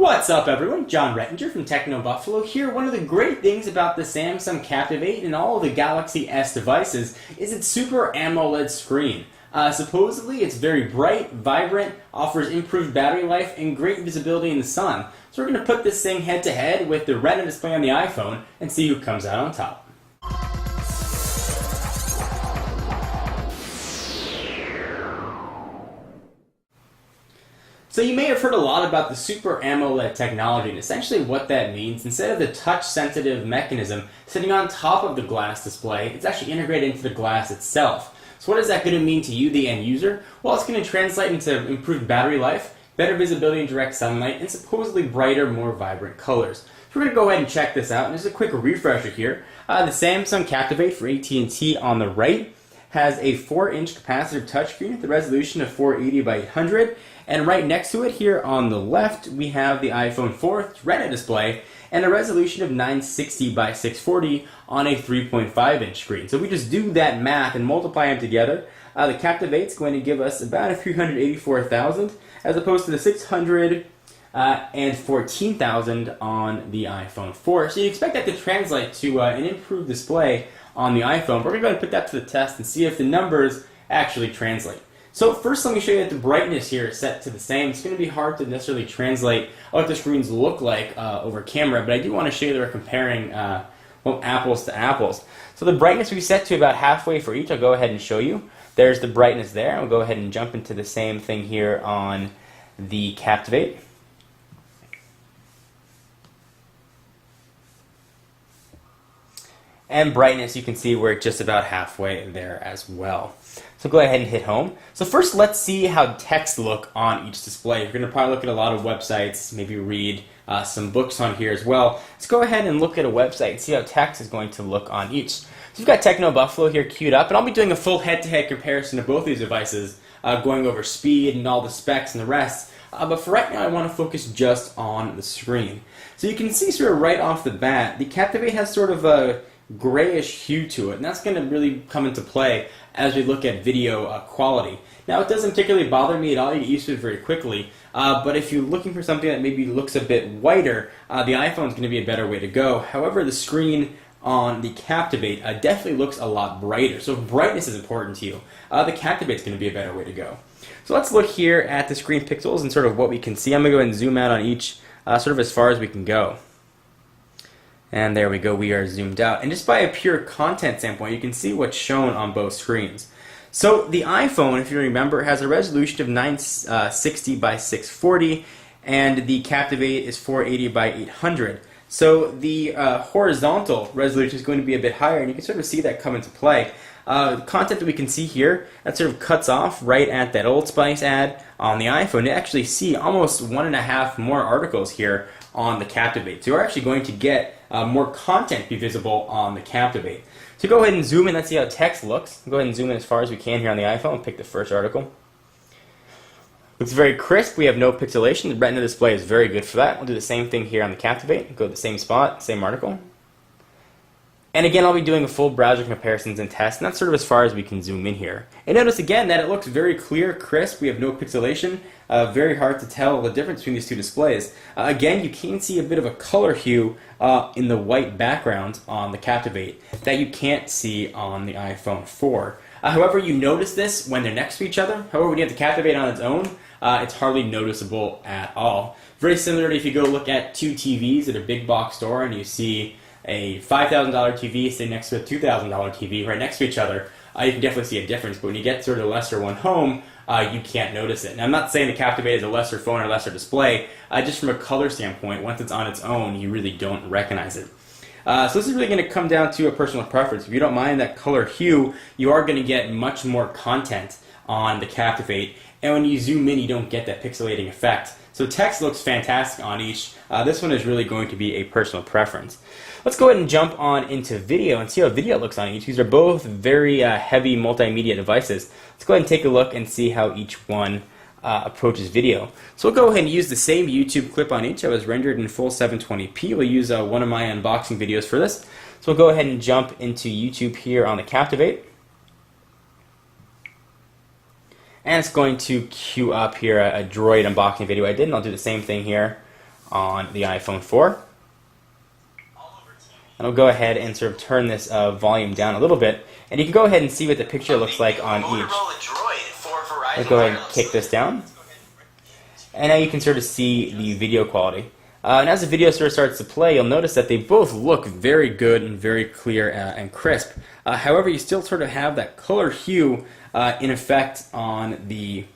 What's up everyone, John Rettinger from Techno Buffalo here. One of the great things about the Samsung Captivate and all of the Galaxy S devices is its Super AMOLED screen. Supposedly it's very bright, vibrant, offers improved battery life, and great visibility in the sun. So we're going to put this thing head to head with the Retina display on the iPhone and see who comes out on top. So you may have heard a lot about the Super AMOLED technology, and essentially what that means, instead of the touch-sensitive mechanism sitting on top of the glass display, it's actually integrated into the glass itself. So what is that going to mean to you, the end user? Well, it's going to translate into improved battery life, better visibility in direct sunlight, and supposedly brighter, more vibrant colors. So we're going to go ahead and check this out, and just a quick refresher here. The Samsung Captivate for AT&T on the right has a 4-inch capacitive touchscreen with a resolution of 480 by 800, and right next to it here on the left we have the iPhone 4 Retina display and a resolution of 960 by 640 on a 3.5-inch screen. So we just do that math and multiply them together. The Captivate's going to give us about a 384,000 as opposed to the 614,000 on the iPhone 4. So you expect that to translate to an improved display on the iPhone. We're going to go ahead and put that to the test and see if the numbers actually translate. So first let me show you that the brightness here is set to the same. It's going to be hard to necessarily translate what the screens look like over camera, but I do want to show you that we're comparing apples to apples. So the brightness we set to about halfway for each. I'll go ahead and show you. There's the brightness there. I'll go ahead and jump into the same thing here on the Captivate. And brightness, you can see we're just about halfway there as well. So go ahead and hit home. So first let's see how text look on each display. You're going to probably look at a lot of websites, maybe read some books on here as well. Let's go ahead and look at a website and see how text is going to look on each. So we've got Techno Buffalo here queued up, and I'll be doing a full head-to-head comparison of both these devices, going over speed and all the specs and the rest. But for right now I want to focus just on the screen. So you can see sort of right off the bat, the Captivate has sort of a grayish hue to it, and that's going to really come into play as we look at video quality. Now it doesn't particularly bother me at all, you get used to it very quickly, but if you're looking for something that maybe looks a bit whiter, the iPhone is going to be a better way to go. However, the screen on the Captivate definitely looks a lot brighter, so if brightness is important to you, the Captivate is going to be a better way to go. So let's look here at the screen pixels and sort of what we can see. I'm going to go ahead and zoom out on each sort of as far as we can go. And there we go, we are zoomed out. And just by a pure content standpoint, you can see what's shown on both screens. So the iPhone, if you remember, has a resolution of 960 by 640, and the Captivate is 480 by 800. So the horizontal resolution is going to be a bit higher, and you can sort of see that come into play. The content that we can see here, that sort of cuts off right at that Old Spice ad on the iPhone. You actually see almost 1.5 more articles here on the Captivate. So you're actually going to get more content be visible on the Captivate. So go ahead and zoom in, let's see how text looks. Go ahead and zoom in as far as we can here on the iPhone and pick the first article. Looks very crisp, we have no pixelation. The Retina display is very good for that. We'll do the same thing here on the Captivate. Go to the same spot, same article. And again, I'll be doing a full browser comparisons and tests, and that's sort of as far as we can zoom in here. And notice again that it looks very clear, crisp, we have no pixelation, very hard to tell the difference between these two displays. Again, you can see a bit of a color hue in the white background on the Captivate that you can't see on the iPhone 4. However, you notice this when they're next to each other. However, when you have the Captivate on its own, it's hardly noticeable at all. Very similar to if you go look at two TVs at a big box store and you see a $5,000 TV sitting next to a $2,000 TV right next to each other, you can definitely see a difference. But when you get sort of the lesser one home, you can't notice it. Now, I'm not saying the Captivate is a lesser phone or lesser display. Just from a color standpoint, once it's on its own, you really don't recognize it. So this is really going to come down to a personal preference. If you don't mind that color hue, you are going to get much more content on the Captivate. And when you zoom in, you don't get that pixelating effect. So text looks fantastic on each. This one is really going to be a personal preference. Let's go ahead and jump on into video and see how video looks on each. These are both very heavy multimedia devices. Let's go ahead and take a look and see how each one approaches video. So we'll go ahead and use the same YouTube clip on each. I was rendered in full 720p. We'll use one of my unboxing videos for this. So we'll go ahead and jump into YouTube here on the Captivate. And it's going to queue up here a Droid unboxing video I did, and I'll do the same thing here on the iPhone 4. And I'll go ahead and sort of turn this volume down a little bit, and you can go ahead and see what the picture looks like on each. I'll go ahead and kick this down, and now you can sort of see the video quality. And as the video sort of starts to play, you'll notice that they both look very good and very clear and crisp. However, you still sort of have that color hue in effect on the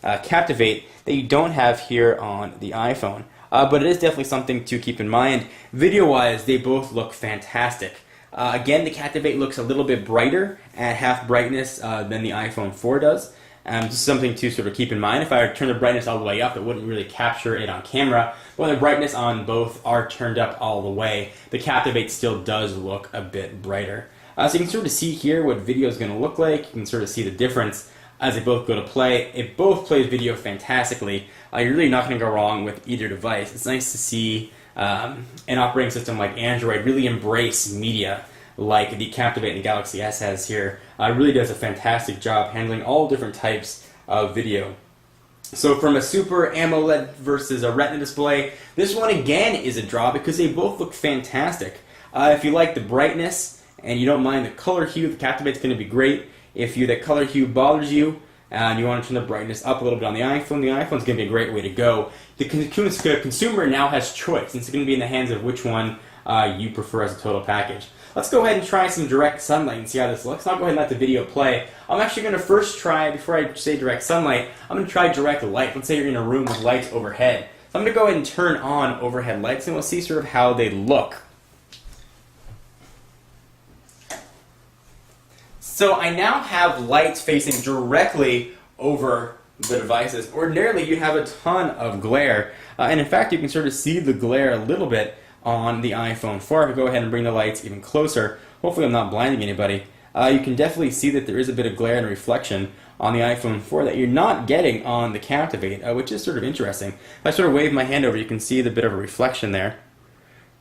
Captivate that you don't have here on the iPhone. But it is definitely something to keep in mind. Video-wise, they both look fantastic. Again, the Captivate looks a little bit brighter at half brightness than the iPhone 4 does. Just something to sort of keep in mind. If I turn the brightness all the way up, it wouldn't really capture it on camera. But when the brightness on both are turned up all the way, the Captivate still does look a bit brighter. So you can sort of see here what video is going to look like. You can sort of see the difference as they both go to play. It both plays video fantastically. You're really not going to go wrong with either device. It's nice to see an operating system like Android really embrace media like the Captivate and the Galaxy S has here. It really does a fantastic job handling all different types of video. So from a Super AMOLED versus a Retina display, this one again is a draw because they both look fantastic. If you like the brightness and you don't mind the color hue, the Captivate's going to be great. If that color hue bothers you and you want to turn the brightness up a little bit on the iPhone's going to be a great way to go. The consumer now has choice, and it's going to be in the hands of which one you prefer as a total package. Let's go ahead and try some direct sunlight and see how this looks. I'll go ahead and let the video play. I'm actually going to first try, before I say direct sunlight, I'm going to try direct light. Let's say you're in a room with lights overhead. So I'm going to go ahead and turn on overhead lights, and we'll see sort of how they look. So I now have lights facing directly over the devices. Ordinarily, you have a ton of glare, and in fact, you can sort of see the glare a little bit on the iPhone 4. If I go ahead and bring the lights even closer, hopefully I'm not blinding anybody, you can definitely see that there is a bit of glare and reflection on the iPhone 4 that you're not getting on the Captivate, which is sort of interesting. If I sort of wave my hand over, you can see the bit of a reflection there,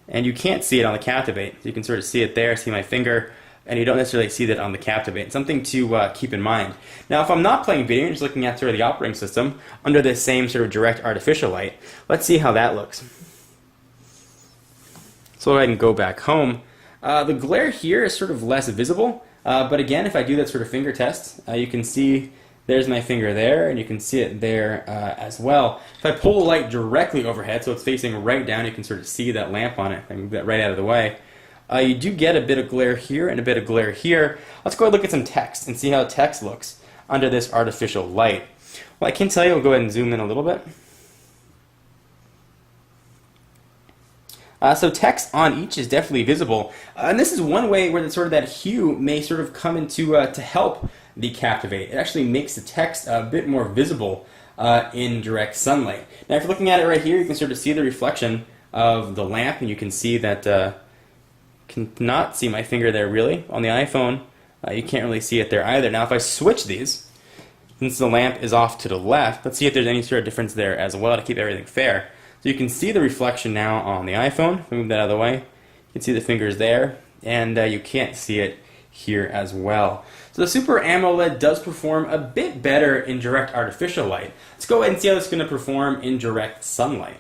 and you can't see it on the Captivate. So you can sort of see it there, see my finger, and you don't necessarily see that on the Captivate. Something to keep in mind. Now, if I'm not playing video and just looking at sort of the operating system under the same sort of direct artificial light, let's see how that looks. So go ahead and go back home. The glare here is sort of less visible, but again, if I do that sort of finger test, you can see there's my finger there, and you can see it there as well. If I pull the light directly overhead, so it's facing right down, you can sort of see that lamp on it. I move that right out of the way. You do get a bit of glare here and a bit of glare here. Let's go ahead and look at some text and see how text looks under this artificial light. Well, I can tell you, we'll go ahead and zoom in a little bit. So text on each is definitely visible, and this is one way where that hue may sort of come into to help the Captivate. It actually makes the text a bit more visible in direct sunlight. Now, if you're looking at it right here, you can sort of see the reflection of the lamp, and you can see that cannot see my finger there really on the iPhone. You can't really see it there either. Now, if I switch these, since the lamp is off to the left, let's see if there's any sort of difference there as well to keep everything fair. So you can see the reflection now on the iPhone. If I move that out of the way, you can see the fingers there, and you can't see it here as well. So the Super AMOLED does perform a bit better in direct artificial light. Let's go ahead and see how it's going to perform in direct sunlight.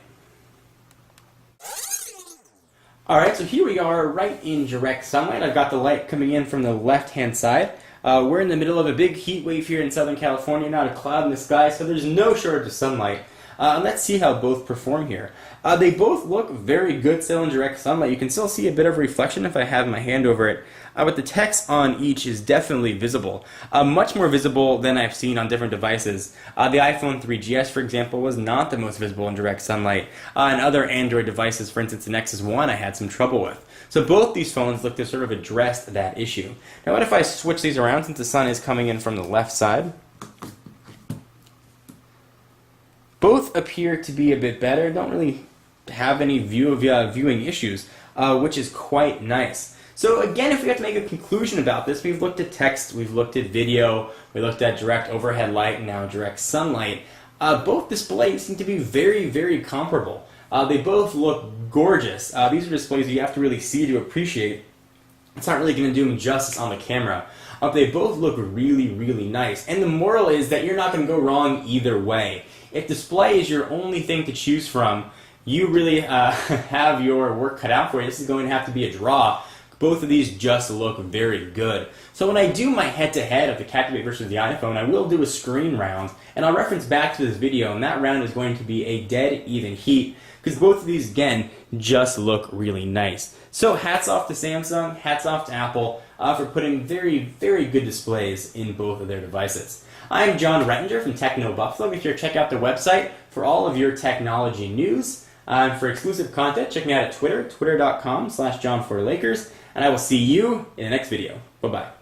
Alright, so here we are right in direct sunlight. I've got the light coming in from the left-hand side. We're in the middle of a big heat wave here in Southern California, not a cloud in the sky, so there's no shortage of sunlight. Let's see how both perform here. They both look very good still in direct sunlight. You can still see a bit of reflection if I have my hand over it, but the text on each is definitely visible. Much more visible than I've seen on different devices. The iPhone 3GS, for example, was not the most visible in direct sunlight. And other Android devices, for instance the Nexus 1, I had some trouble with. So both these phones look to sort of address that issue. Now what if I switch these around since the sun is coming in from the left side? Both appear to be a bit better, don't really have any viewing issues, which is quite nice. So again, if we have to make a conclusion about this, we've looked at text, we've looked at video, we looked at direct overhead light, and now direct sunlight. Both displays seem to be very, very comparable. They both look gorgeous. These are displays you have to really see to appreciate. It's not really going to do them justice on the camera. They both look really, really nice. And the moral is that you're not going to go wrong either way. If display is your only thing to choose from, you really have your work cut out for you. This is going to have to be a draw. Both of these just look very good. So when I do my head-to-head of the Captivate versus the iPhone, I will do a screen round, and I'll reference back to this video, and that round is going to be a dead even heat, because both of these, again, just look really nice. So hats off to Samsung, hats off to Apple for putting very, very good displays in both of their devices. I'm John Rettinger from Techno Buffalo. Be sure to check out their website for all of your technology news. For exclusive content, check me out at Twitter, twitter.com/John4Lakers. And I will see you in the next video. Bye-bye.